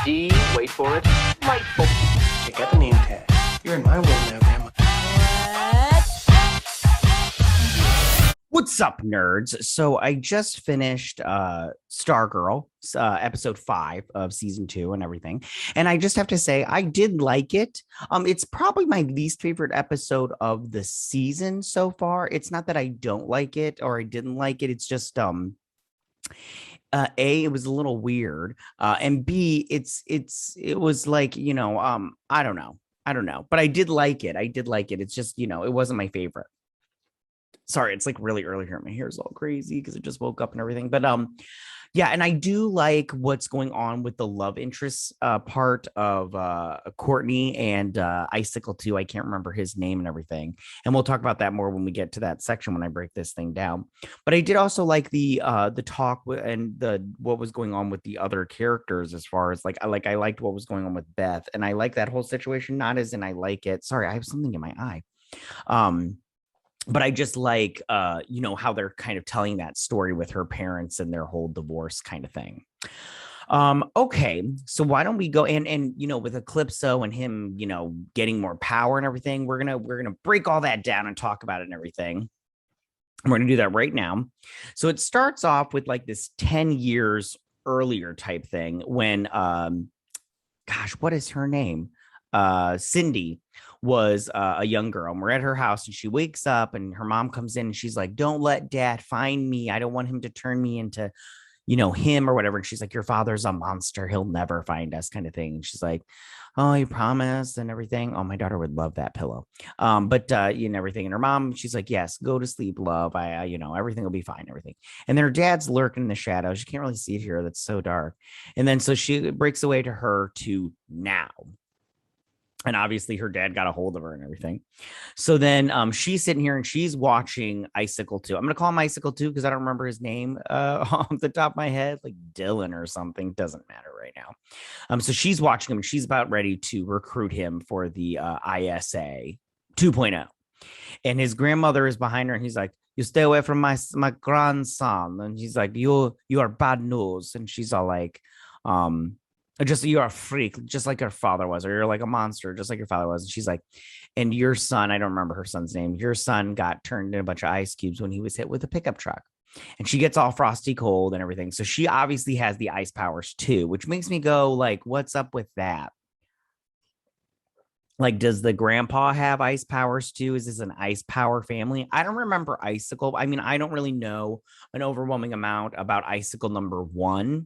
D, wait for it, delightful. Check out the name tag. You're in my world now, Grandma. What's up, nerds? So I just finished Stargirl, episode 5 of season 2 and everything. And I just have to say, I did like it. It's probably my least favorite episode of the season so far. It's not that I don't like it or I didn't like it. It's just A, it was a little weird. And B, it was like, I don't know. But I did like it. It's just, it wasn't my favorite. Sorry, it's like really early here. My hair's all crazy because I just woke up and everything. But yeah, and I do like what's going on with the love interest part of Courtney and Icicle too. I can't remember his name and everything. And we'll talk about that more when we get to that section when I break this thing down. But I did also like the talk and the what was going on with the other characters as far as I liked what was going on with Beth, and I like that whole situation. Not as in I like it. Sorry, I have something in my eye. But I just like, how they're kind of telling that story with her parents and their whole divorce kind of thing. Okay, so why don't we go and with Eclipso and him, getting more power and everything, we're gonna break all that down and talk about it and everything. We're gonna do that right now. So it starts off with like this 10 years earlier type thing when, gosh, what is her name? Cindy was a young girl, and we're at her house, and she wakes up and her mom comes in and she's like, don't let dad find me. I don't want him to turn me into, him or whatever. And she's like, your father's a monster. He'll never find us, kind of thing. And she's like, oh, you promised and everything. Oh, my daughter would love that pillow. But everything. And her mom, she's like, yes, go to sleep, love. Everything will be fine, everything. And then her dad's lurking in the shadows. You can't really see it here. That's so dark. And then so she breaks away to her to now. And obviously her dad got a hold of her and everything. So then she's sitting here and she's watching Icicle 2. I'm going to call him Icicle 2 because I don't remember his name off the top of my head, like Dylan or something. Doesn't matter right now. So she's watching him and she's about ready to recruit him for the ISA 2.0. And his grandmother is behind her and he's like, you stay away from my grandson. And he's like, you are bad news. And she's all like, just you're a freak, just like your father was, or you're like a monster, just like your father was. And she's like, and your son, I don't remember her son's name. Your son got turned into a bunch of ice cubes when he was hit with a pickup truck. And she gets all frosty cold and everything. So she obviously has the ice powers too, which makes me go like, what's up with that? Like, does the grandpa have ice powers too? Is this an ice power family? I don't remember Icicle. I mean, I don't really know an overwhelming amount about Icicle number 1.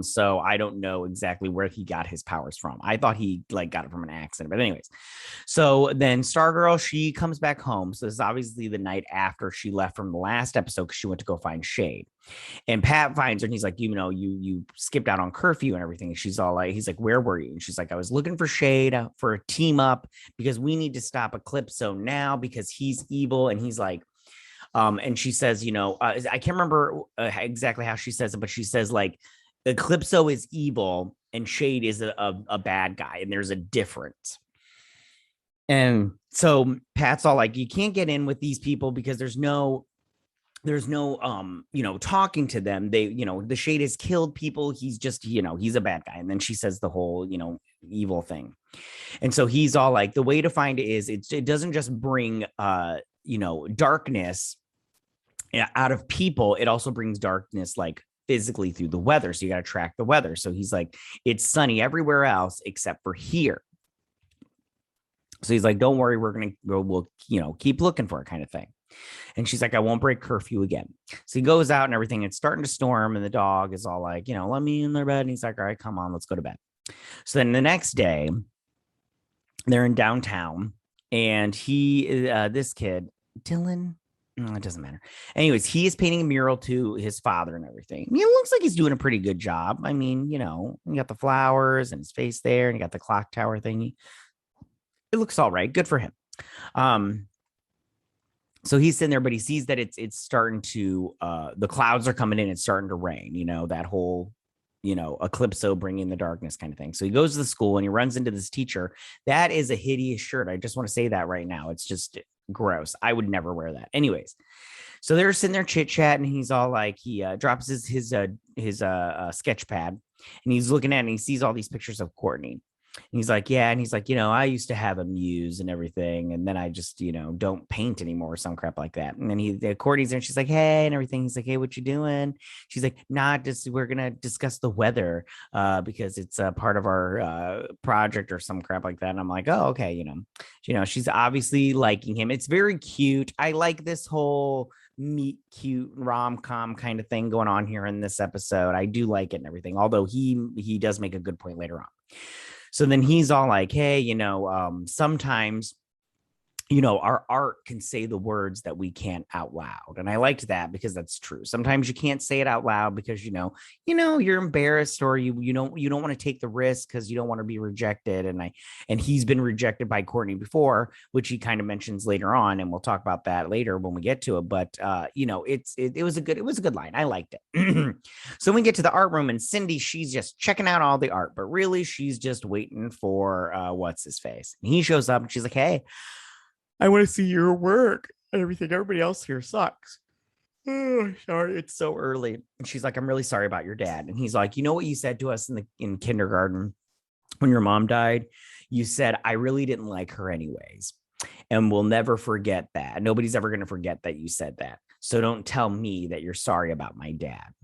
So I don't know exactly where he got his powers from. I thought he got it from an accident, but anyways. So then Stargirl, she comes back home. So this is obviously the night after she left from the last episode because she went to go find Shade. And Pat finds her and he's like, you skipped out on curfew and everything. And she's all like, he's like, where were you? And she's like, I was looking for Shade for a team up because we need to stop Eclipso now because he's evil. And he's like, and she says, I can't remember exactly how she says it, but she says like, Eclipso is evil and Shade is a bad guy, and there's a difference. And so Pat's all like, you can't get in with these people because there's no talking to them. They, the Shade has killed people. He's just, he's a bad guy. And then she says the whole, evil thing. And so he's all like, the way to find it is it doesn't just bring darkness out of people. It also brings darkness physically through the weather. So you got to track the weather. So he's like, it's sunny everywhere else except for here. So he's like, don't worry, we'll keep looking for it, kind of thing. And she's like, I won't break curfew again. So he goes out and everything. It's starting to storm and the dog is all like, let me in their bed. And he's like, all right, come on, let's go to bed. So then the next day they're in downtown and this kid, Dylan, no, it doesn't matter. Anyways, he is painting a mural to his father and everything. I mean, it looks like he's doing a pretty good job. I mean, you got the flowers and his face there, and you got the clock tower thingy. It looks all right. Good for him. So he's sitting there, but he sees that it's starting to the clouds are coming in. It's starting to rain. That whole Eclipso bringing the darkness kind of thing. So he goes to the school and he runs into this teacher. That is a hideous shirt. I just want to say that right now. It's just gross. I would never wear that. Anyways, So they're sitting there chit chat, and he's all like, he drops his sketch pad, and he's looking at it, and he sees all these pictures of Courtney. And he's like, yeah. And he's like, I used to have a muse and everything. And then I just, don't paint anymore or some crap like that. And then Courtney's there and she's like, hey, and everything. He's like, hey, what you doing? She's like, nah, we're going to discuss the weather because it's a part of our project or some crap like that. And I'm like, oh, okay. She's obviously liking him. It's very cute. I like this whole meet cute rom-com kind of thing going on here in this episode. I do like it and everything, although he does make a good point later on. So then he's all like, hey, sometimes our art can say the words that we can't out loud. And I liked that because that's true. Sometimes you can't say it out loud because, you're embarrassed or you don't want to take the risk because you don't want to be rejected. And he's been rejected by Courtney before, which he kind of mentions later on. And we'll talk about that later when we get to it. But, it was a good line. I liked it. So we get to the art room and Cindy, she's just checking out all the art, but really she's just waiting for what's his face. And he shows up and she's like, hey, I want to see your work and everything. Everybody else here sucks. Oh, sorry, it's so early. And she's like, I'm really sorry about your dad. And he's like, you know what you said to us in kindergarten when your mom died? You said, I really didn't like her anyways. And we'll never forget that. Nobody's ever going to forget that you said that. So don't tell me that you're sorry about my dad.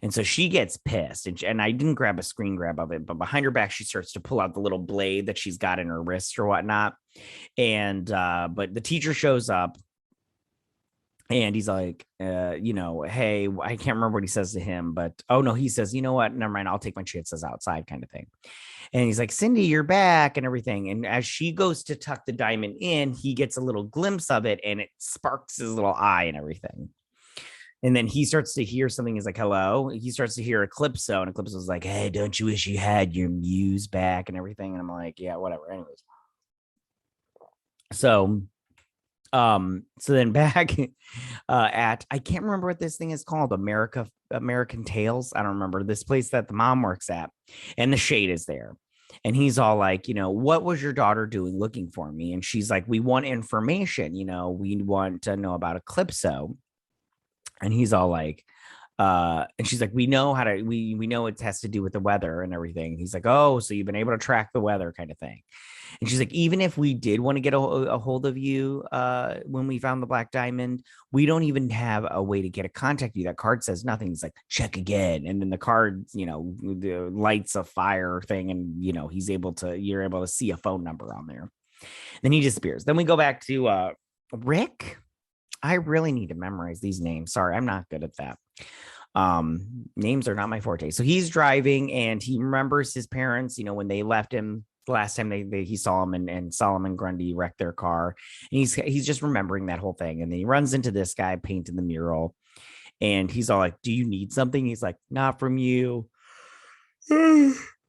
And so she gets pissed, and I didn't grab a screen grab of it, but behind her back, she starts to pull out the little blade that she's got in her wrist or whatnot. And but the teacher shows up and he's like, hey, I can't remember what he says to him, but oh no, he says, you know what? Never mind. I'll take my chances outside kind of thing. And he's like, Cindy, you're back and everything. And as she goes to tuck the diamond in, he gets a little glimpse of it and it sparks his little eye and everything. And then he starts to hear something. He's like, hello. He starts to hear Eclipso. And Eclipso's like, hey, don't you wish you had your muse back and everything? And I'm like, yeah, whatever. Anyways. So then back at, I can't remember what this thing is called, American Tales. I don't remember, this place that the mom works at. And the Shade is there. And he's all like, what was your daughter doing looking for me? And she's like, we want information. We want to know about Eclipso. And he's all like, and she's like, we know it has to do with the weather and everything. He's like, oh, so you've been able to track the weather kind of thing. And she's like, even if we did want to get a hold of you when we found the black diamond, we don't even have a way to get a contact you. That card says nothing. He's like, check again. And then the card, the lights a fire thing. And, you're able to see a phone number on there. Then he disappears. Then we go back to Rick. I really need to memorize these names. Sorry, I'm not good at that. Names are not my forte. So he's driving and he remembers his parents, when they left him the last time he saw him, and Solomon Grundy wrecked their car. And he's just remembering that whole thing. And then he runs into this guy painting the mural. And he's all like, do you need something? He's like, not from you.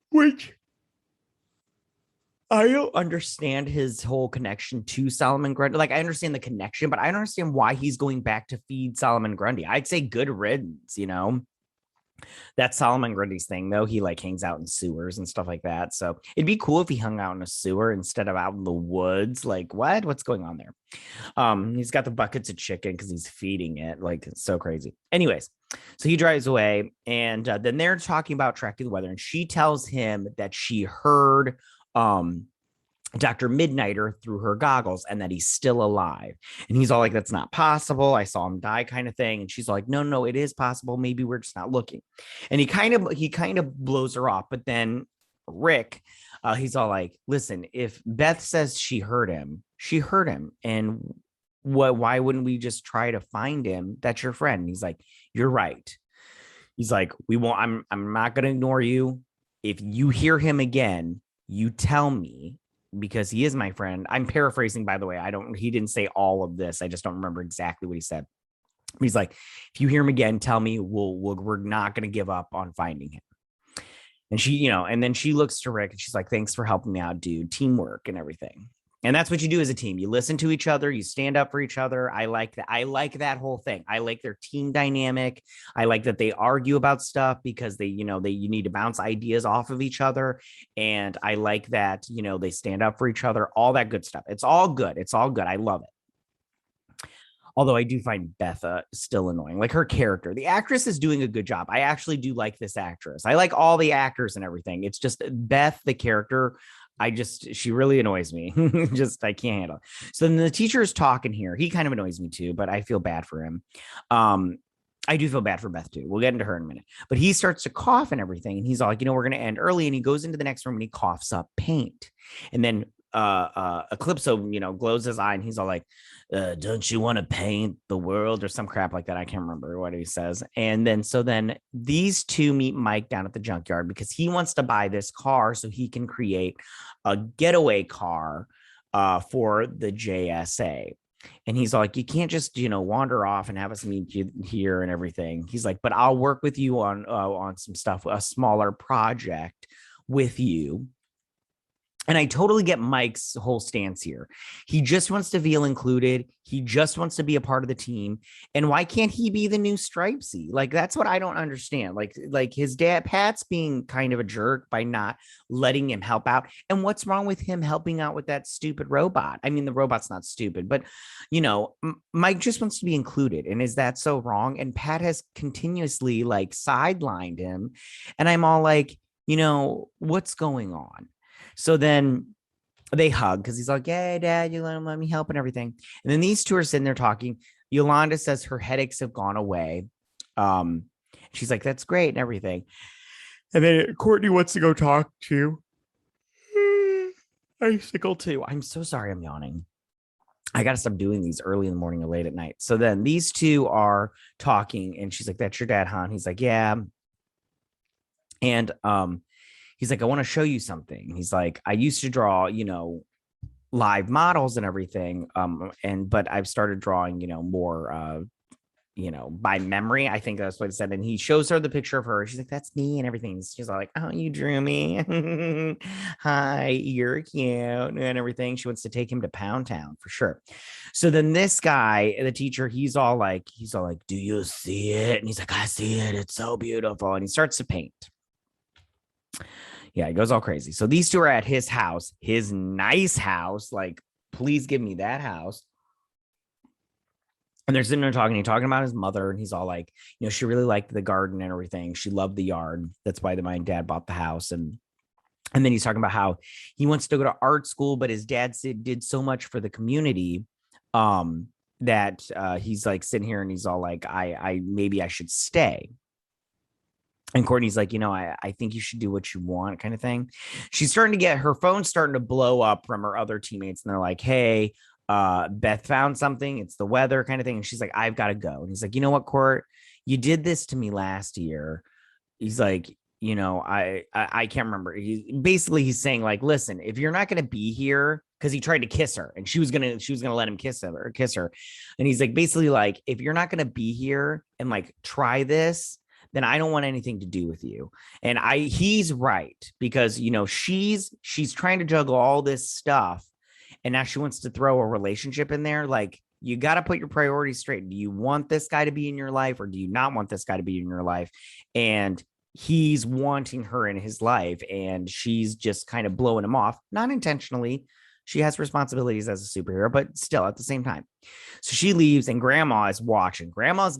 Which I don't understand his whole connection to Solomon Grundy. Like, I understand the connection, but I don't understand why he's going back to feed Solomon Grundy. I'd say good riddance, That's Solomon Grundy's thing, though. He hangs out in sewers and stuff like that. So it'd be cool if he hung out in a sewer instead of out in the woods. Like, what's going on there? He's got the buckets of chicken because he's feeding it. Like, it's so crazy. Anyways, so he drives away, and then they're talking about tracking the weather, and she tells him that she heard Dr. Midnighter through her goggles and that he's still alive. And he's all like, that's not possible. I saw him die kind of thing. And she's like, no, it is possible. Maybe we're just not looking. And he kind of blows her off. But then Rick, he's all like, listen, if Beth says she heard him. And why wouldn't we just try to find him? That's your friend. And he's like, you're right. He's like, I'm not going to ignore you. If you hear him again, you tell me, because he is my friend. I'm paraphrasing, by the way. He didn't say all of this. I just don't remember exactly what he said. He's like, if you hear him again, tell me. We're not going to give up on finding him. And she, and then she looks to Rick and she's like, thanks for helping me out, dude. Teamwork and everything. And that's what you do as a team. You listen to each other. You stand up for each other. I like that. I like that whole thing. I like their team dynamic. I like that they argue about stuff because you need to bounce ideas off of each other. And I like that, they stand up for each other, all that good stuff. It's all good. I love it. Although I do find Beth still annoying. Like her character, the actress is doing a good job. I actually do like this actress. I like all the actors and everything. It's just Beth, the character. She really annoys me. Just, I can't handle it. So then the teacher is talking here. He kind of annoys me too, but I feel bad for him. I do feel bad for Beth too. We'll get into her in a minute. But he starts to cough and everything. And he's all like, we're going to end early. And he goes into the next room and he coughs up paint. And then Eclipso, glows his eye and he's all like, don't you want to paint the world or some crap like that? I can't remember what he says. And then these two meet Mike down at the junkyard because he wants to buy this car so he can create a getaway car for the JSA. And he's like, you can't just, wander off and have us meet you here and everything. He's like, but I'll work with you on some stuff, a smaller project with you. And I totally get Mike's whole stance here. He just wants to feel included. He just wants to be a part of the team. And why can't he be the new Stripesy? Like, that's what I don't understand. Like his dad, Pat's being kind of a jerk by not letting him help out. And what's wrong with him helping out with that stupid robot? I mean, the robot's not stupid, but, Mike just wants to be included. And is that so wrong? And Pat has continuously sidelined him. And I'm all like, what's going on? So then they hug because he's like, hey, Dad, you let me help and everything. And then these two are sitting there talking. Yolanda says her headaches have gone away. She's like, that's great and everything. And then Courtney wants to go talk to Icicle too. I'm so sorry I'm yawning. I got to stop doing these early in the morning or late at night. So then these two are talking and she's like, that's your dad, huh? And he's like, yeah. And he's like, I want to show you something. He's like, I used to draw, live models and everything. But I've started drawing, more, by memory. I think that's what he said. And he shows her the picture of her. She's like, that's me and everything. She's like, oh, you drew me. Hi, you're cute and everything. She wants to take him to Pound Town for sure. So then this guy, the teacher, he's all like, do you see it? And he's like, I see it. It's so beautiful. And he starts to paint. Yeah, he goes all crazy. So these two are at his house, his nice house. Like, please give me that house. And they're sitting there talking. He's talking about his mother, and he's all like, she really liked the garden and everything. She loved the yard. That's why my dad bought the house. And then he's talking about how he wants to go to art school, but his dad did so much for the community that he's like sitting here and he's all like, I maybe I should stay. And Courtney's like, I think you should do what you want kind of thing. She's starting to get her phone starting to blow up from her other teammates. And they're like, hey, Beth found something. It's the weather kind of thing. And she's like, I've got to go. And he's like, you know what, Court, you did this to me last year. He's like, I can't remember. He's saying like, listen, if you're not going to be here, because he tried to kiss her and she was going to let him kiss her. And he's like, basically like, if you're not going to be here and like try this, then I don't want anything to do with you. And he's right because, she's trying to juggle all this stuff. And now she wants to throw a relationship in there. Like, you got to put your priorities straight. Do you want this guy to be in your life or do you not want this guy to be in your life? And he's wanting her in his life and she's just kind of blowing him off, not intentionally. She has responsibilities as a superhero, but still at the same time. So she leaves and grandma is watching. Grandma is,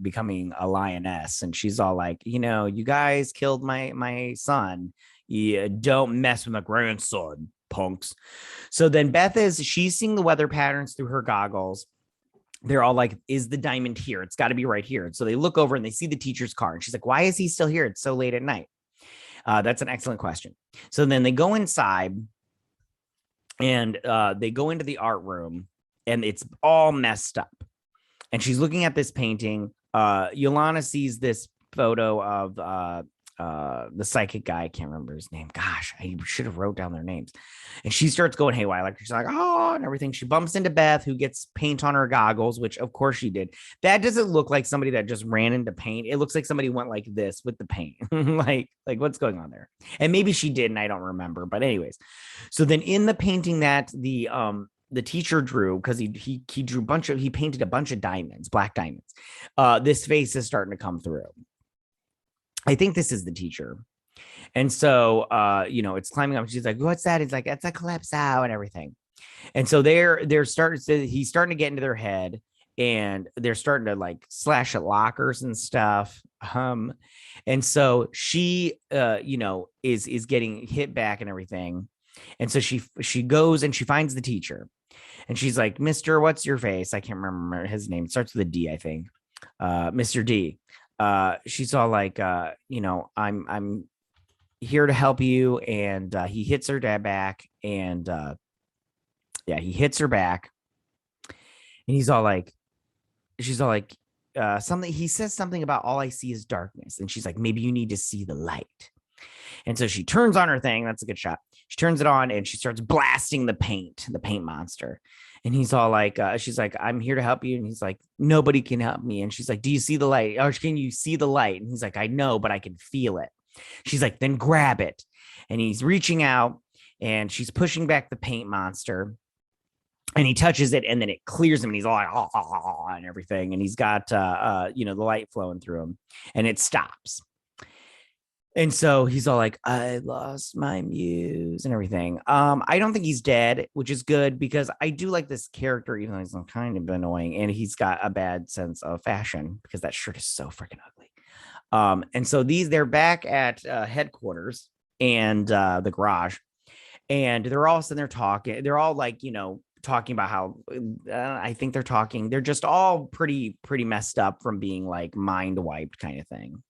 becoming a lioness. And she's all like, you guys killed my son. You don't mess with my grandson, punks. So then she's seeing the weather patterns through her goggles. They're all like, is the diamond here? It's got to be right here. And so they look over and they see the teacher's car. And she's like, why is he still here? It's so late at night. That's an excellent question. So then they go inside and they go into the art room and it's all messed up. And she's looking at this painting. Yolanda sees this photo of the psychic guy. I can't remember his name. Gosh, I should have wrote down their names. And she starts going haywire. Like she's like, oh, and everything. She bumps into Beth, who gets paint on her goggles, which of course she did. That doesn't look like somebody that just ran into paint. It looks like somebody went like this with the paint. like what's going on there? And maybe she did, and I don't remember. But anyways, so then in the painting that the teacher drew, because he drew he painted a bunch of diamonds, black diamonds. This face is starting to come through. I think this is the teacher. And so, it's climbing up. She's like, what's that? It's like, it's a calypso and everything. And so he's starting to get into their head, and they're starting to like slash at lockers and stuff. And so she is getting hit back and everything. And so she goes and she finds the teacher, and she's like, Mr. What's your face? I can't remember his name. It starts with a D, I think. Mr. D. She's all like, I'm here to help you. And he hits her dad back, and he hits her back, and she's all like, something. He says something about all I see is darkness, and she's like, maybe you need to see the light. And so she turns on her thing. That's a good shot. She turns it on and she starts blasting the paint monster. And he's all like, she's like, I'm here to help you. And he's like, nobody can help me. And she's like, do you see the light? Or can you see the light? And he's like, I know, but I can feel it. She's like, then grab it. And he's reaching out, and she's pushing back the paint monster. And he touches it, and then it clears him, and he's all like, and everything. And he's got, the light flowing through him, and it stops. And so he's all like, I lost my muse and everything. I don't think he's dead, which is good, because I do like this character, even though he's kind of annoying, and he's got a bad sense of fashion, because that shirt is so freaking ugly. And so they're back at headquarters and the garage, and they're all sitting there talking. They're all like, talking about how I think they're just all pretty messed up from being like mind wiped kind of thing.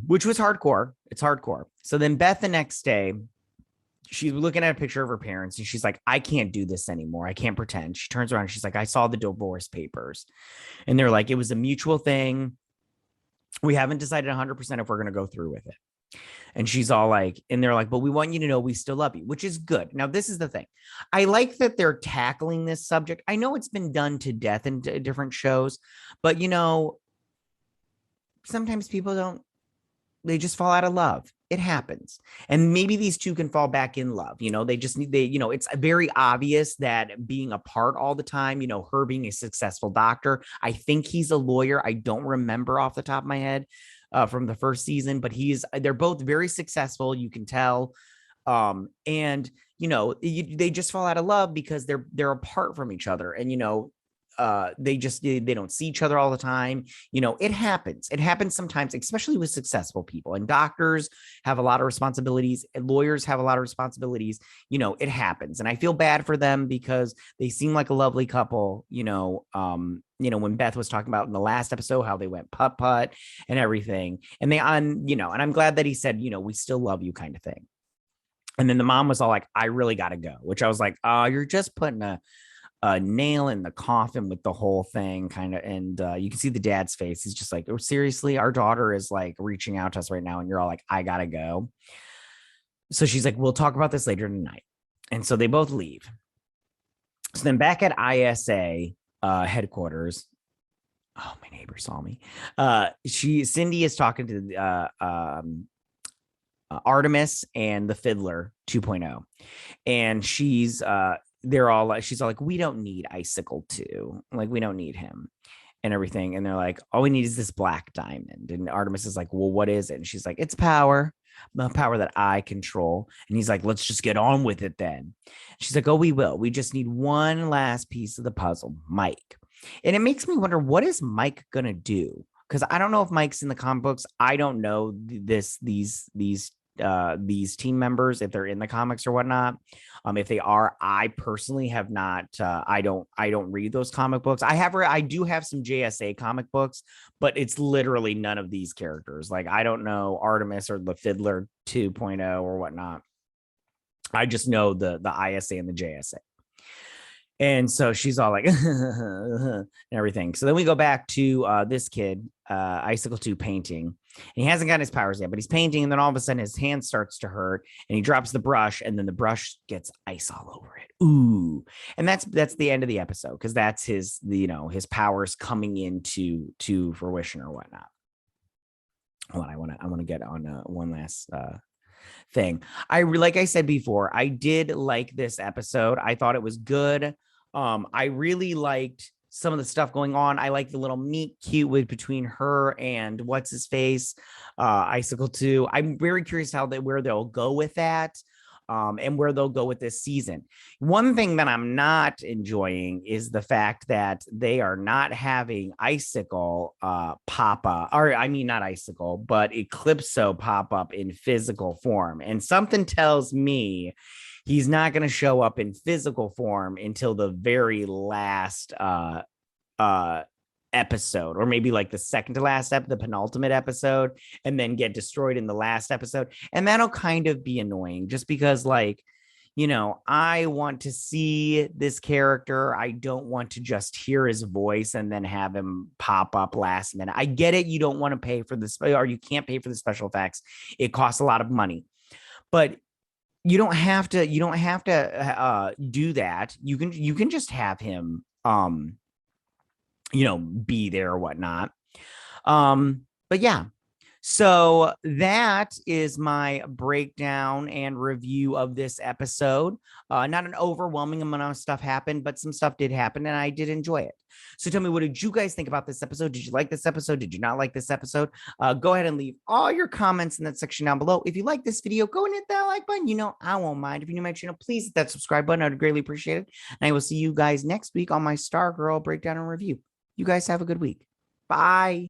Which was hardcore. It's hardcore. So then Beth, the next day, she's looking at a picture of her parents, and she's like, I can't do this anymore. I can't pretend. She turns around and she's like, I saw the divorce papers. And they're like, it was a mutual thing. We haven't decided 100% if we're going to go through with it. And she's all like, and they're like, but we want you to know we still love you, which is good. Now, this is the thing. I like that they're tackling this subject. I know it's been done to death in different shows, but sometimes people they just fall out of love. It happens. And maybe these two can fall back in love. It's very obvious that being apart all the time, her being a successful doctor. I think he's a lawyer. I don't remember off the top of my head from the first season, but they're both very successful. You can tell. And they just fall out of love because they're apart from each other. And, they don't see each other all the time. It happens sometimes, especially with successful people. And doctors have a lot of responsibilities, and lawyers have a lot of responsibilities. It happens, and I feel bad for them because they seem like a lovely couple. When Beth was talking about in the last episode how they went putt and everything, and and I'm glad that he said, we still love you, kind of thing. And then the mom was all like, I really got to go, which I was like, you're just putting a nail in the coffin with the whole thing, kind of. And you can see the dad's face. He's just like, oh, seriously, our daughter is like reaching out to us right now, and you're all like, I gotta go. So she's like, we'll talk about this later tonight. And so they both leave. So then back at ISA headquarters, oh, my neighbor saw me. Cindy is talking to Artemis and the Fiddler 2.0, and she's all like, we don't need Icicle 2. Like, we don't need him and everything. And they're like, all we need is this black diamond. And Artemis is like, well, what is it? And she's like, it's power, the power that I control. And he's like, let's just get on with it then. She's like, oh, we will. We just need one last piece of the puzzle, Mike. And it makes me wonder, what is Mike going to do? Because I don't know if Mike's in the comic books. I don't know these team members, if they're in the comics or whatnot. If they are, I personally have not. I don't read those comic books. I do have some JSA comic books, but it's literally none of these characters. Like, I don't know Artemis or the Fiddler 2.0 or whatnot. I just know the ISA and the JSA. And so she's all like, and everything. So then we go back to this kid, Icicle 2, painting. And he hasn't gotten his powers yet, but he's painting. And then all of a sudden his hand starts to hurt, and he drops the brush, and then the brush gets ice all over it. Ooh. And that's the end of the episode, because that's his powers coming into fruition or whatnot. Hold on, I want to get on one last thing. Like I said before, I did like this episode. I thought it was good. I really liked some of the stuff going on. I like the little meet cute with between her and what's his face, Icicle 2. I'm very curious where they'll go with that. and where they'll go with this season. One thing that I'm not enjoying is the fact that they are not having Icicle pop up, or I mean, not Icicle, but Eclipso pop up in physical form. And something tells me he's not going to show up in physical form until the very last episode, or maybe like the second to last the penultimate episode, and then get destroyed in the last episode. And that'll kind of be annoying just because, like, you know, I want to see this character. I don't want to just hear his voice and then have him pop up last minute. I get it. You don't want to pay for this, or you can't pay for the special effects. It costs a lot of money, but you don't have to do that. You can just have him be there or whatnot. But yeah, so that is my breakdown and review of this episode. Not an overwhelming amount of stuff happened, but some stuff did happen and I did enjoy it. So tell me, what did you guys think about this episode? Did you like this episode? Did you not like this episode? Go ahead and leave all your comments in that section down below. If you like this video, go and hit that like button. You know, I won't mind. If you're new to my channel, please hit that subscribe button. I'd greatly appreciate it. And I will see you guys next week on my Stargirl breakdown and review. You guys have a good week. Bye.